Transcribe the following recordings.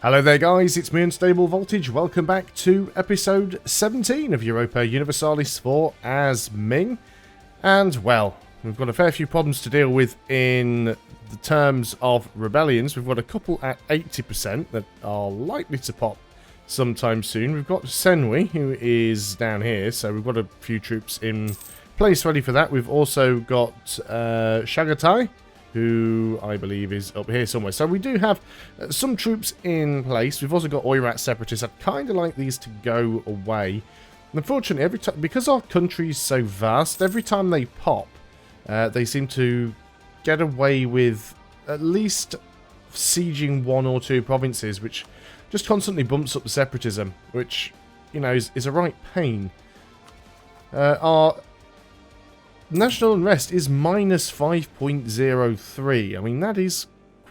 Hello there guys, it's me Unstable Voltage. Welcome back to episode 17 of Europa Universalis IV as Ming. And well, we've got a fair few problems to deal with in the terms of rebellions. We've got a couple at 80% that are likely to pop sometime soon. We've got Senwi, who is down here, so we've got a few troops in place ready for that. We've also got Shagatai, who I believe is up here somewhere. So we do have some troops in place. We've also got Oirat separatists. I'd kind of like these to go away. Unfortunately, every time, because our country is so vast, every time they pop, they seem to get away with at least sieging one or two provinces, which just constantly bumps up the separatism, which, you know, is a right pain. Our national unrest is minus 5.03. I mean, that is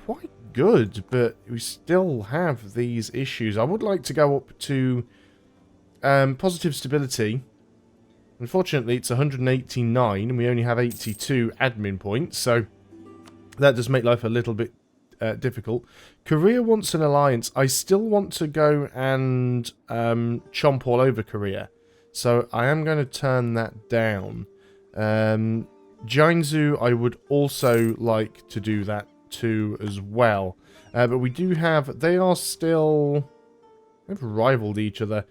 quite good, but we still have these issues. I would like to go up to positive stability. Unfortunately, it's 189, and we only have 82 admin points, so that does make life a little bit difficult. Korea wants an alliance. I still want to go and chomp all over Korea, so I am going to turn that down. Jiangsu, I would also like to do that too as well. But we do have, they've rivaled each other.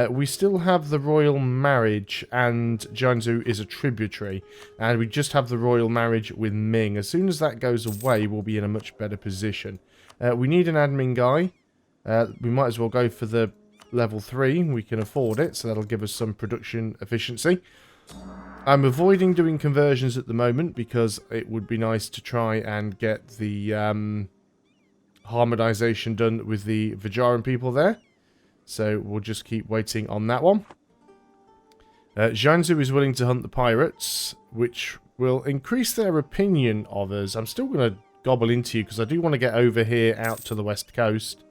We still have the royal marriage, and Jiangsu is a tributary. And we just have the royal marriage with Ming. As soon as that goes away, we'll be in a much better position. We need an admin guy. We might as well go for the level 3. We can afford it, so that'll give us some production efficiency. I'm avoiding doing conversions at the moment because it would be nice to try and get the harmonization done with the Vajaran people there. So we'll just keep waiting on that one. Jiangsu is willing to hunt the pirates, which will increase their opinion of us. I'm still going to gobble into you because I do want to get over here out to the west coast.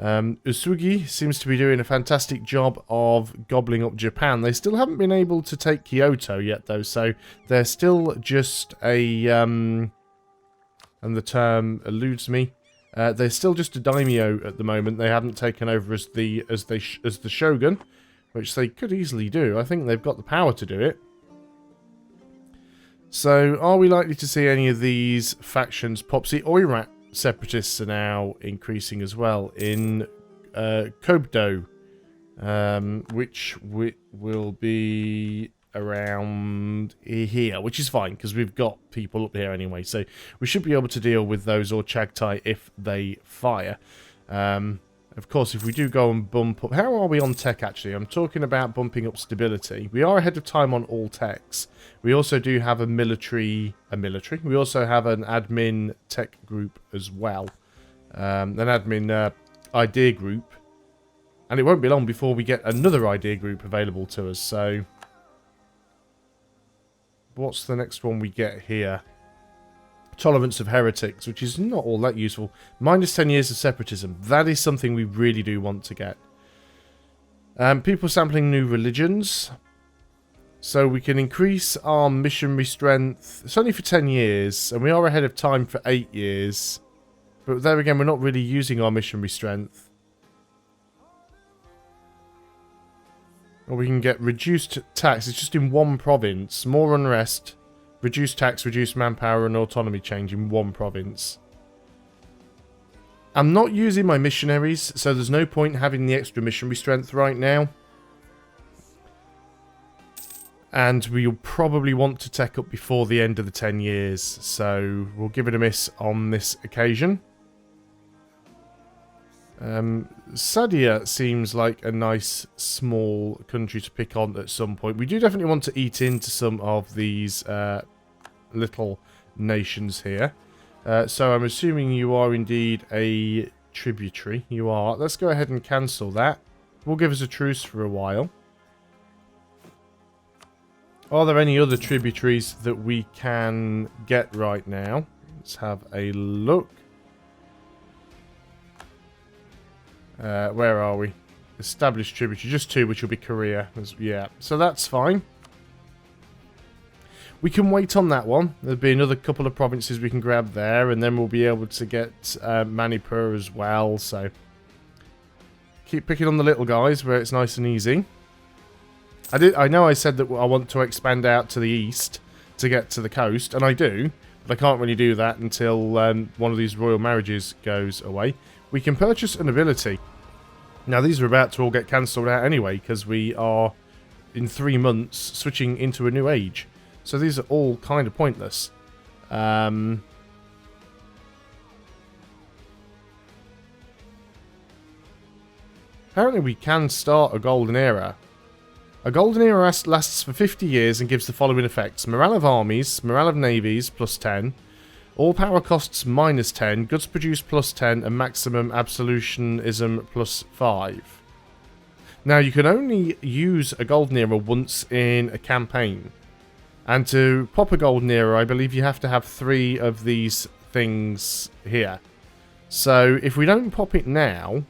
Usugi seems to be doing a fantastic job of gobbling up Japan. They still haven't been able to take Kyoto yet, though, so they're still just a, and the term eludes me, they're still just a daimyo at the moment. They haven't taken over as the shogun, which they could easily do. I think they've got the power to do it. So, are we likely to see any of these factions pop? See, Oirat separatists are now increasing as well in Kobdo, which will be around here, which is fine because we've got people up here anyway, so we should be able to deal with those, or Chagtai if they fire. Of course, if we do go and bump up... How are we on tech, actually? I'm talking about bumping up stability. We are ahead of time on all techs. We also do have a military... We also have an admin tech group as well. An admin idea group. And it won't be long before we get another idea group available to us, so... What's the next one we get here? Tolerance of heretics, which is not all that useful. Minus 10 years of separatism. That is something we really do want to get. People sampling new religions. So we can increase our missionary strength. It's only for 10 years, and we are ahead of time for 8 years. But there again, we're not really using our missionary strength. Or we can get reduced tax. It's just in one province. More unrest. Reduced tax, reduced manpower, and autonomy change in one province. I'm not using my missionaries, so there's no point having the extra missionary strength right now. And we'll probably want to tech up before the end of the 10 years, so we'll give it a miss on this occasion. Sadia seems like a nice small country to pick on at some point. We do definitely want to eat into some of these little nations here. So I'm assuming you are indeed a tributary. You are. Let's go ahead and cancel that. We'll give us a truce for a while. Are there any other tributaries that we can get right now? Let's have a look. Where are we? Established tributary. Just 2, which will be Korea. Yeah, so that's fine. We can wait on that one. There'll be another couple of provinces we can grab there, and then we'll be able to get Manipur as well, so Keep picking on the little guys where it's nice and easy. I know I said that I want to expand out to the east to get to the coast, and I do, but I can't really do that until one of these royal marriages goes away. We can purchase an ability. Now, these are about to all get cancelled out anyway, because we are, in 3 months, switching into a new age. So these are all kind of pointless. Apparently we can start a golden era. A golden era lasts for 50 years and gives the following effects. Morale of armies, morale of navies, plus 10. All power costs minus 10. Goods produced plus 10. And maximum absolutionism plus 5. Now, you can only use a golden era once in a campaign. And to pop a golden era, I believe you have to have 3 of these things here. So, if we don't pop it now,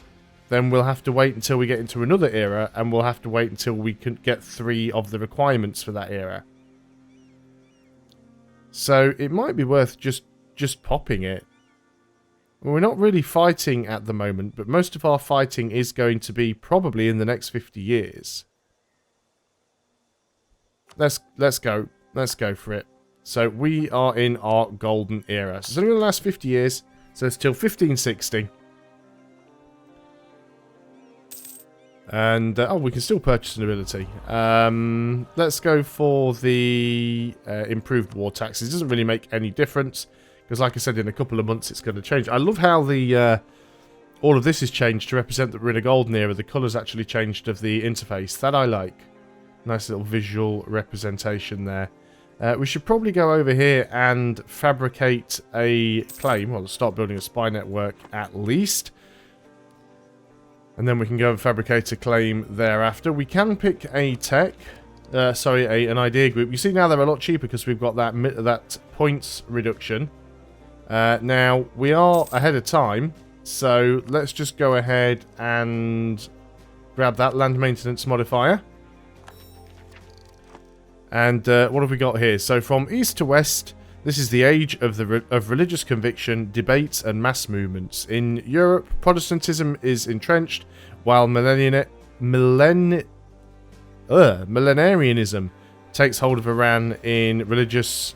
then we'll have to wait until we get into another era, and we'll have to wait until we can get 3 of the requirements for that era. So it might be worth just popping it. Well, we're not really fighting at the moment, but most of our fighting is going to be probably in the next 50 years. Let's go. Let's go for it. So we are in our golden era. So it's only going to last 50 years, so it's till 1560. And, oh, we can still purchase an ability. Let's go for the improved war taxes. It doesn't really make any difference, because like I said, in a couple of months it's going to change. I love how the all of this is changed to represent that we're in a golden era. The colours actually changed of the interface. That I like. Nice little visual representation there. We should probably go over here and fabricate a claim. Well, start building a spy network at least. And then we can go and fabricate a claim thereafter. We can pick a tech, an idea group. You see now they're a lot cheaper because we've got that points reduction. Now, we are ahead of time, so let's just go ahead and grab that land maintenance modifier. And what have we got here? So from east to west, this is the age of religious conviction, debates, and mass movements. In Europe, Protestantism is entrenched, while millenarianism takes hold of Iran in religious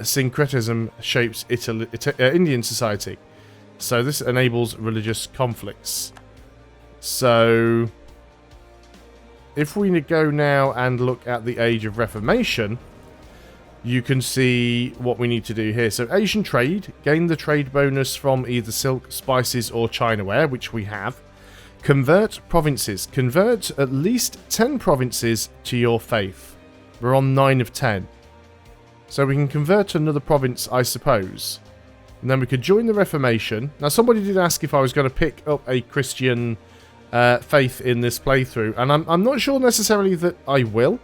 syncretism shapes Indian society. So this enables religious conflicts. So if we go now and look at the Age of Reformation, you can see what we need to do here. So Asian trade, gain the trade bonus from either silk, spices, or Chinaware, which we have. Convert provinces. Convert at least 10 provinces to your faith. We're on 9 of 10. So we can convert another province, I suppose. And then we could join the Reformation. Now, somebody did ask if I was going to pick up a Christian faith in this playthrough. And I'm not sure necessarily that I will.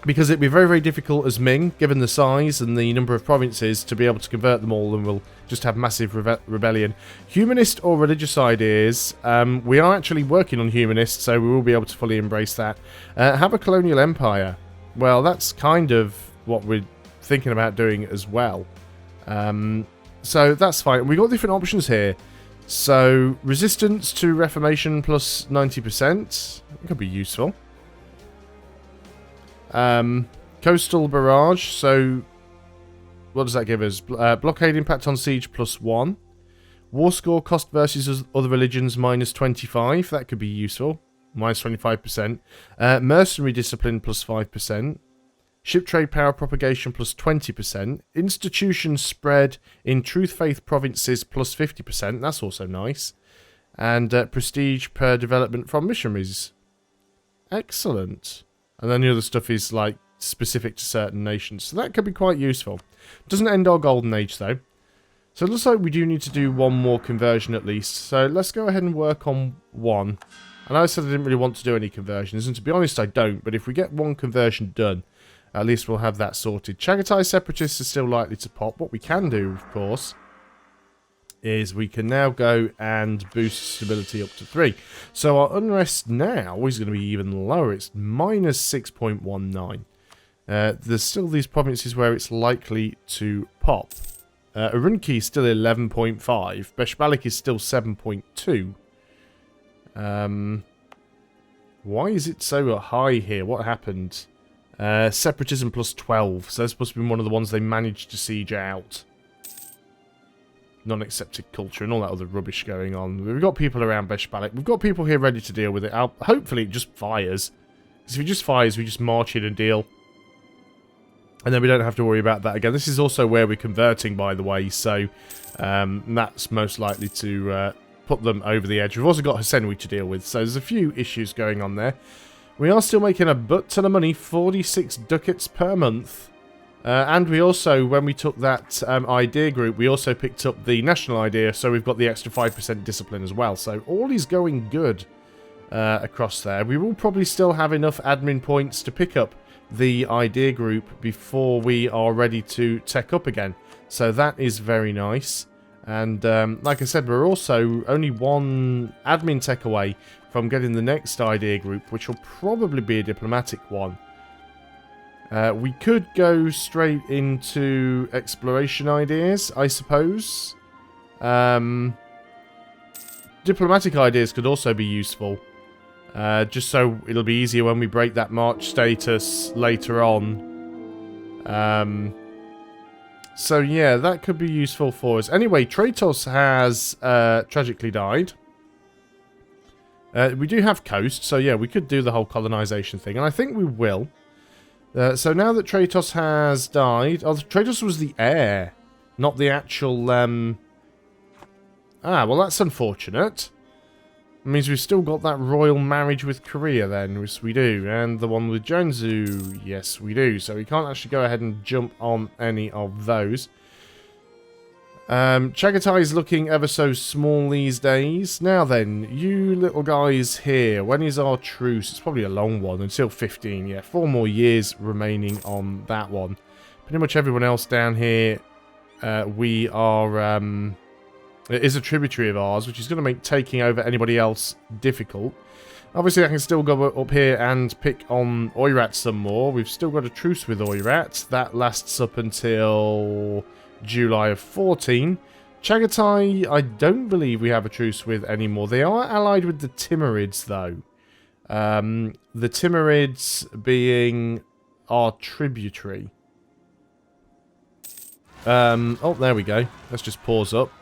Because it'd be very, very difficult as Ming, given the size and the number of provinces, to be able to convert them all, and we'll just have massive rebellion. Humanist or religious ideas. We are actually working on humanist, so we will be able to fully embrace that. Have a colonial empire. Well, that's kind of what we're thinking about doing as well. So that's fine. We've got different options here. So, resistance to Reformation plus 90%. It could be useful. Coastal barrage, so what does that give us? Blockade impact on siege plus 1. War score cost versus other religions minus 25, that could be useful. Minus 25%. Mercenary discipline plus 5%. Ship trade power propagation plus 20%. Institution spread in truth faith provinces plus 50%, that's also nice. And prestige per development from missionaries. Excellent. And then the other stuff is like specific to certain nations. So that could be quite useful. Doesn't end our golden age though. So it looks like we do need to do one more conversion at least. So let's go ahead and work on one. And I said I didn't really want to do any conversions. And to be honest, I don't. But if we get one conversion done, at least we'll have that sorted. Chagatai Separatists are still likely to pop. What we can do, of course, is we can now go and boost stability up to 3. So our unrest now is going to be even lower. It's minus 6.19. There's still these provinces where it's likely to pop. Urunki is still 11.5. Beshbalik is still 7.2. Why is it so high here? What happened? Separatism plus 12. So this must have been one of the ones they managed to siege out. Non-accepted culture and all that other rubbish going on. We've got people around Beshbalik. We've got people here ready to deal with it. Hopefully it just fires. Because if it just fires, we just march in and deal. And then we don't have to worry about that again. This is also where we're converting, by the way. So that's most likely to put them over the edge. We've also got Hasenwi to deal with. So there's a few issues going on there. We are still making a butt ton of money. 46 ducats per month. And we also, when we took that idea group, we also picked up the national idea. So we've got the extra 5% discipline as well. So all is going good across there. We will probably still have enough admin points to pick up the idea group before we are ready to tech up again. So that is very nice. And like I said, we're also only one admin tech away from getting the next idea group, which will probably be a diplomatic one. We could go straight into exploration ideas, I suppose. Diplomatic ideas could also be useful. Just so it'll be easier when we break that March status later on. So yeah, that could be useful for us. Anyway, Tratos has tragically died. We do have coast, so yeah, we could do the whole colonization thing. And I think we will. So now that Tratos has died... Oh, Tratos was the heir, not the actual... well, that's unfortunate. It means we've still got that royal marriage with Korea then, yes we do. And the one with Jeonju, yes we do. So we can't actually go ahead and jump on any of those. Chagatai is looking ever so small these days. Now then, you little guys here, when is our truce? It's probably a long one, until 15, yeah. 4 more years remaining on that one. Pretty much everyone else down here, we are... It is a tributary of ours, which is going to make taking over anybody else difficult. Obviously, I can still go up here and pick on Oirat some more. We've still got a truce with Oirat. That lasts up until July of 14. Chagatai, I don't believe we have a truce with anymore. They are allied with the Timurids, though. The Timurids being our tributary. Oh, there we go. Let's just pause up.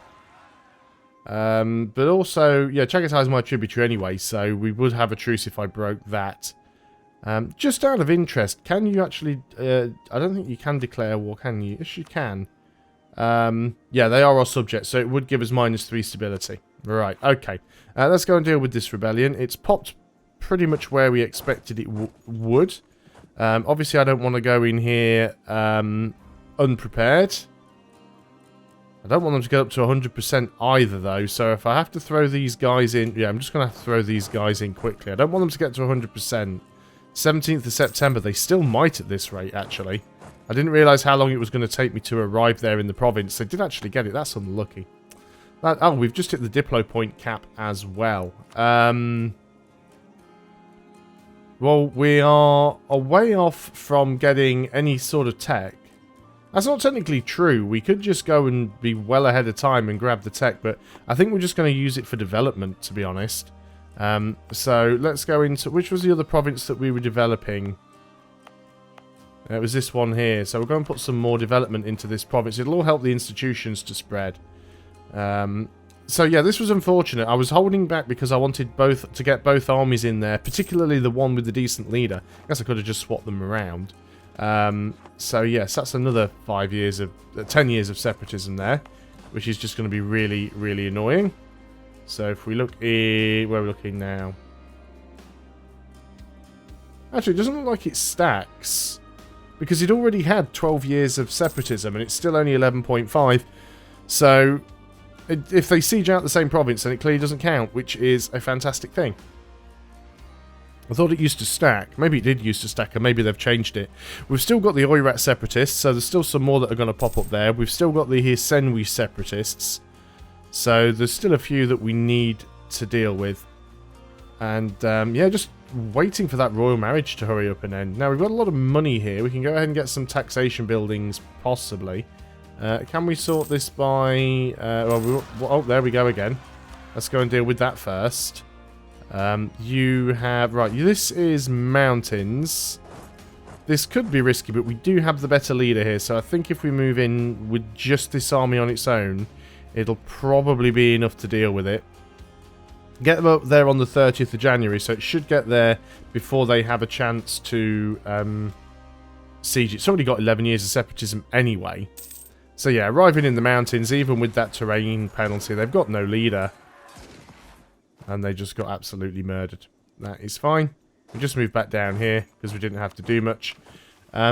But also, yeah, Chagatai is my tributary anyway, so we would have a truce if I broke that. Just out of interest, can you actually... I don't think you can declare war, can you? Yes, you can. Yeah, they are our subjects, so it would give us -3 stability. Right, okay. Let's go and deal with this rebellion. It's popped pretty much where we expected it would. Obviously, I don't want to go in here unprepared. I don't want them to get up to 100% either, though. So if I have to throw these guys in... Yeah, I'm just going to have to throw these guys in quickly. I don't want them to get to 100%. 17th of September. They still might at this rate, actually. I didn't realise how long it was going to take me to arrive there in the province. They did actually get it. That's unlucky. Oh, we've just hit the Diplo point cap as well. Well, we are a way off from getting any sort of tech. That's not technically true. We could just go and be well ahead of time and grab the tech, but I think we're just going to use it for development, to be honest. So let's go into... Which was the other province that we were developing? It was this one here. So we're going to put some more development into this province. It'll all help the institutions to spread. So yeah, this was unfortunate. I was holding back because I wanted to get both armies in there, particularly the one with the decent leader. I guess I could have just swapped them around. So yes, that's another 10 years of separatism there, which is just going to be really, really annoying. So if we look where we're looking now, actually, it doesn't look like it stacks because it already had 12 years of separatism and it's still only 11.5. So if they siege out the same province, then it clearly doesn't count, which is a fantastic thing. I thought it used to stack. Maybe it did used to stack, and maybe they've changed it. We've still got the Oirat separatists, so there's still some more that are going to pop up there. We've still got the Hisenwi separatists, so there's still a few that we need to deal with. And, yeah, just waiting for that royal marriage to hurry up and end. Now, we've got a lot of money here. We can go ahead and get some taxation buildings, possibly. Can we sort this by... oh, there we go again. Let's go and deal with that first. You have... Right, this is mountains. This could be risky, but we do have the better leader here. So I think if we move in with just this army on its own, it'll probably be enough to deal with it. Get them up there on the 30th of January, so it should get there before they have a chance to siege it. It's already got 11 years of separatism anyway. So yeah, arriving in the mountains, even with that terrain penalty, they've got no leader. And they just got absolutely murdered. That is fine. We just moved back down here because we didn't have to do much.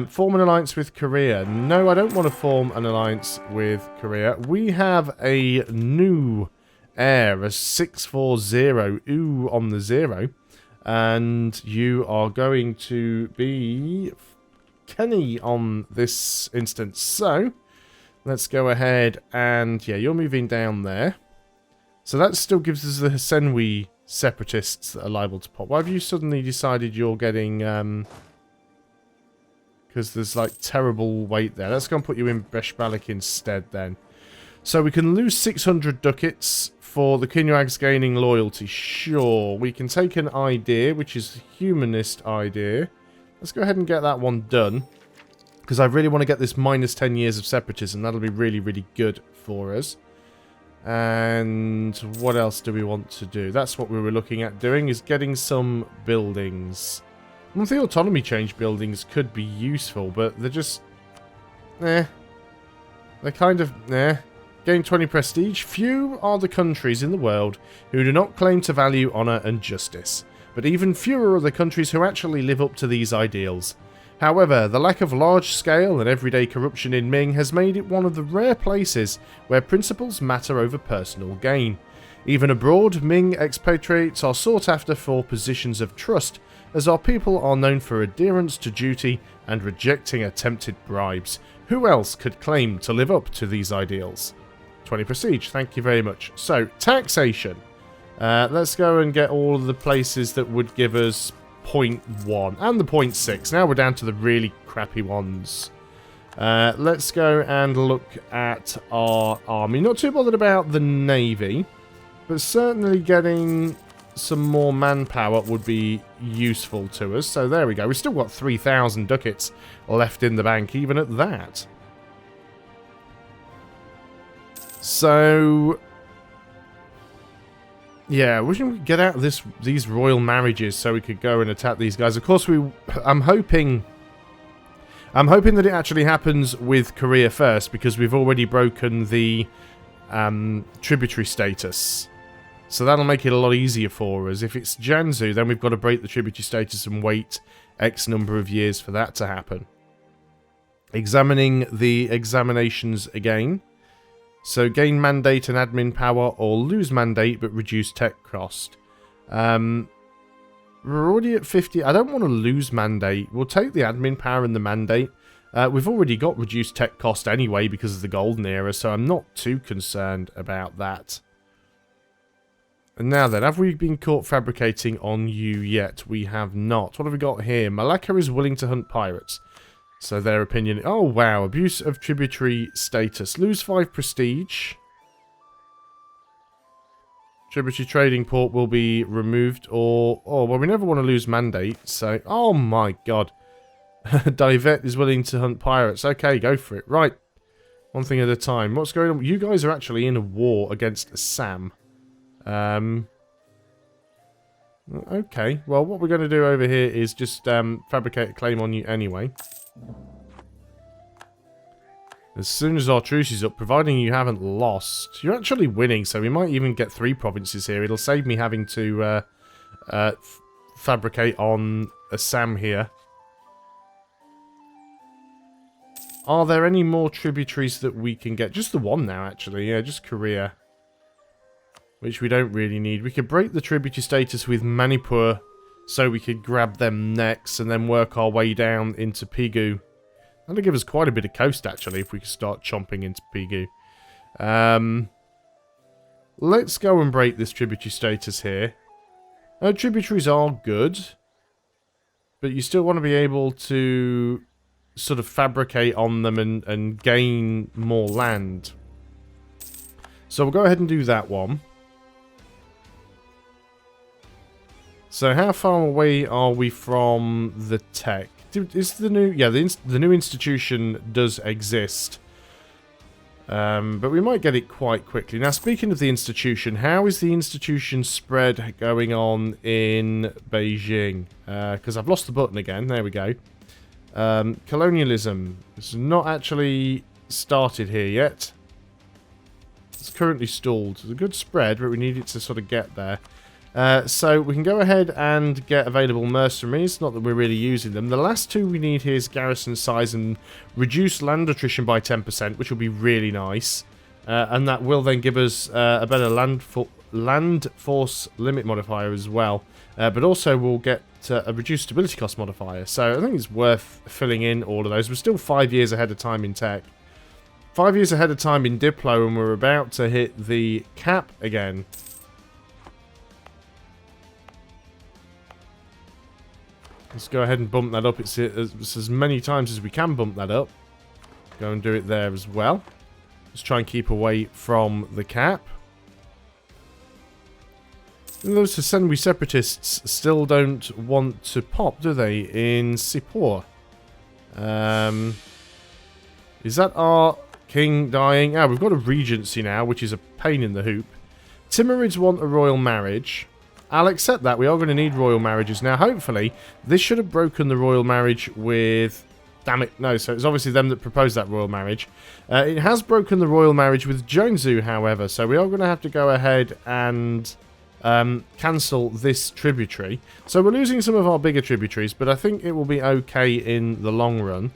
Form an alliance with Korea. No, I don't want to form an alliance with Korea. We have a new heir, a 640, ooh, on the 0. And you are going to be Kenny on this instance. So, let's go ahead and, yeah, you're moving down there. So that still gives us the Senwi separatists that are liable to pop. Why have you suddenly decided you're getting, because there's like terrible weight there. Let's go and put you in Beshbalik instead then. So we can lose 600 ducats for the Kinyuags gaining loyalty. Sure, we can take an idea, which is a humanist idea. Let's go ahead and get that one done. Because I really want to get this minus 10 years of separatism. That'll be really, really good for us. And what else do we want to do? That's what we were looking at doing, is getting some buildings. The autonomy change buildings could be useful, but they're just... They're kind of... Gain 20 prestige. Few are the countries in the world who do not claim to value honour and justice, but even fewer are the countries who actually live up to these ideals. However, the lack of large-scale and everyday corruption in Ming has made it one of the rare places where principles matter over personal gain. Even abroad, Ming expatriates are sought after for positions of trust, as our people are known for adherence to duty and rejecting attempted bribes. Who else could claim to live up to these ideals? 20 prestige, thank you very much. So, taxation. Let's go and get all of the places that would give us 0.1 and the 0.6. Now we're down to the really crappy ones. Let's go and look at our army. Not too bothered about the navy, but certainly getting some more manpower would be useful to us. So there we go. We've still got 3,000 ducats left in the bank, even at that. So... yeah, we should get out of these royal marriages so we could go and attack these guys. Of course, I'm hoping that it actually happens with Korea first, because we've already broken the tributary status. So that'll make it a lot easier for us. If it's Jiangsu, then we've got to break the tributary status and wait X number of years for that to happen. Examining the examinations again. So gain mandate and admin power, or lose mandate but reduce tech cost. We're already at 50. I don't want to lose mandate. We'll take the admin power and the mandate. We've already got reduced tech cost anyway because of the golden era, so I'm not too concerned about that. And now then, have we been caught fabricating on you yet? We have not. What have we got here? Malacca is willing to hunt pirates. So their opinion... oh, wow. Abuse of tributary status. Lose 5 prestige. Tributary trading port will be removed, or... oh, well, we never want to lose mandate, so... oh, my God. Divette is willing to hunt pirates. Okay, go for it. Right. One thing at a time. What's going on? You guys are actually in a war against Sam. Okay. Well, what we're going to do over here is just fabricate a claim on you anyway. As soon as our truce is up, providing you haven't lost, you're actually winning, so we might even get 3 provinces here. It'll save me having to fabricate on Assam here. Are there any more tributaries that we can get? Just the one now, actually. Yeah, just Korea. Which we don't really need. We could break the tributary status with Manipur, so we could grab them next and then work our way down into Pigu. That'll give us quite a bit of coast, actually, if we could start chomping into Pigu. Let's go and break this tributary status here. Tributaries are good, but you still want to be able to sort of fabricate on them and gain more land. So we'll go ahead and do that one. So how far away are we from the tech? Is the new... Yeah, the new institution does exist. But we might get it quite quickly. Now, speaking of the institution, how is the institution spread going on in Beijing? Because I've lost the button again. There we go. Colonialism. It's not actually started here yet. It's currently stalled. It's a good spread, but we need it to sort of get there. So we can go ahead and get available mercenaries. Not that we're really using them. The last two we need here is garrison size and reduce land attrition by 10%, which will be really nice. And that will then give us a better land force limit modifier as well. But also we'll get a reduced stability cost modifier. So I think it's worth filling in all of those. We're still 5 years ahead of time in tech. 5 years ahead of time in Diplo, and we're about to hit the cap again. Let's go ahead and bump that up. It's as many times as we can bump that up. Go and do it there as well. Let's try and keep away from the cap. And those Senwi separatists still don't want to pop, do they, in Sipor? Is that our king dying? Ah, we've got a regency now, which is a pain in the hoop. Timurids want a royal marriage. I'll accept that. We are going to need royal marriages. Now, hopefully, this should have broken the royal marriage with... Damn it, no. So it's obviously them that proposed that royal marriage. It has broken the royal marriage with Jonesu, however. So we are going to have to go ahead and cancel this tributary. So we're losing some of our bigger tributaries, but I think it will be okay in the long run.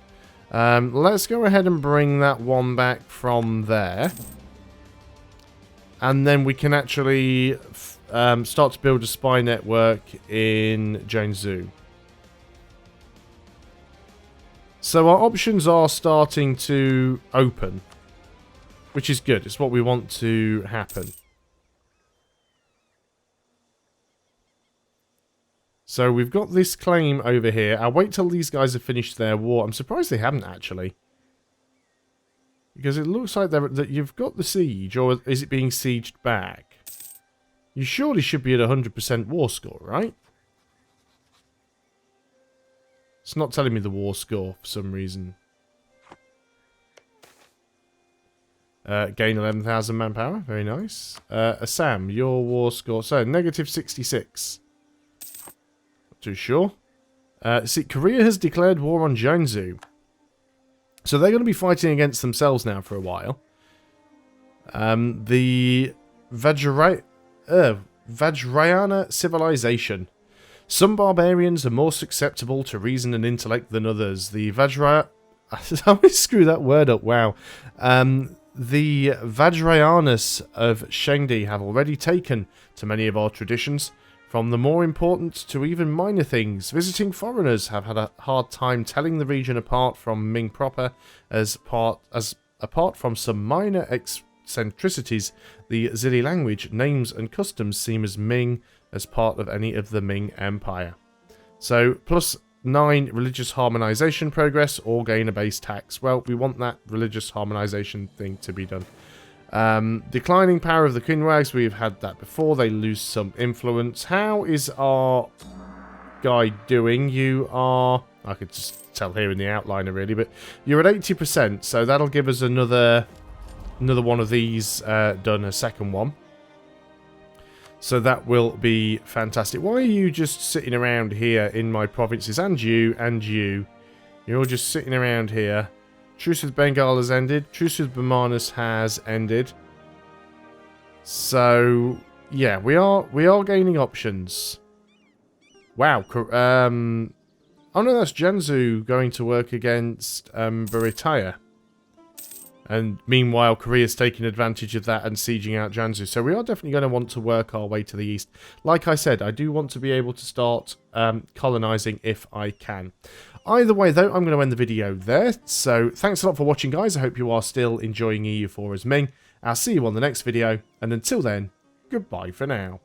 Let's go ahead and bring that one back from there. And then we can actually... start to build a spy network in Jiangsu. So our options are starting to open, which is good. It's what we want to happen. So we've got this claim over here. I'll wait till these guys have finished their war. I'm surprised they haven't actually. Because it looks like that you've got the siege, or is it being sieged back? You surely should be at 100% war score, right? It's not telling me the war score for some reason. Gain 11,000 manpower. Very nice. Assam, your war score. So, negative 66. Not too sure. See, Korea has declared war on Jiangsu. So they're going to be fighting against themselves now for a while. The Vajrayana civilization. Some barbarians are more susceptible to reason and intellect than others. The Vajrayana... I always screw that word up, wow. The Vajrayanas of Shengdi have already taken to many of our traditions. From the more important to even minor things, visiting foreigners have had a hard time telling the region apart from Ming proper, apart from some minor eccentricities. The Zili language, names and customs seem as Ming as part of any of the Ming Empire. So, +9 religious harmonization progress or gain a base tax. Well, we want that religious harmonization thing to be done. Declining power of the Qinwags, we've had that before. They lose some influence. How is our guy doing? You are... I could just tell here in the outliner really, but you're at 80%, so that'll give us another one of these done, a second one. So that will be fantastic. Why are you just sitting around here in my provinces? And you, and you. You're all just sitting around here. Truce with Bengal has ended. Truce with Bamanas has ended. So, yeah, we are gaining options. Wow. Oh no, that's Jiangsu going to work against Baritaya. And meanwhile, Korea's taking advantage of that and sieging out Jiangsu. So we are definitely going to want to work our way to the east. Like I said, I do want to be able to start colonizing if I can. Either way, though, I'm going to end the video there. So thanks a lot for watching, guys. I hope you are still enjoying EU4 as Ming. I'll see you on the next video. And until then, goodbye for now.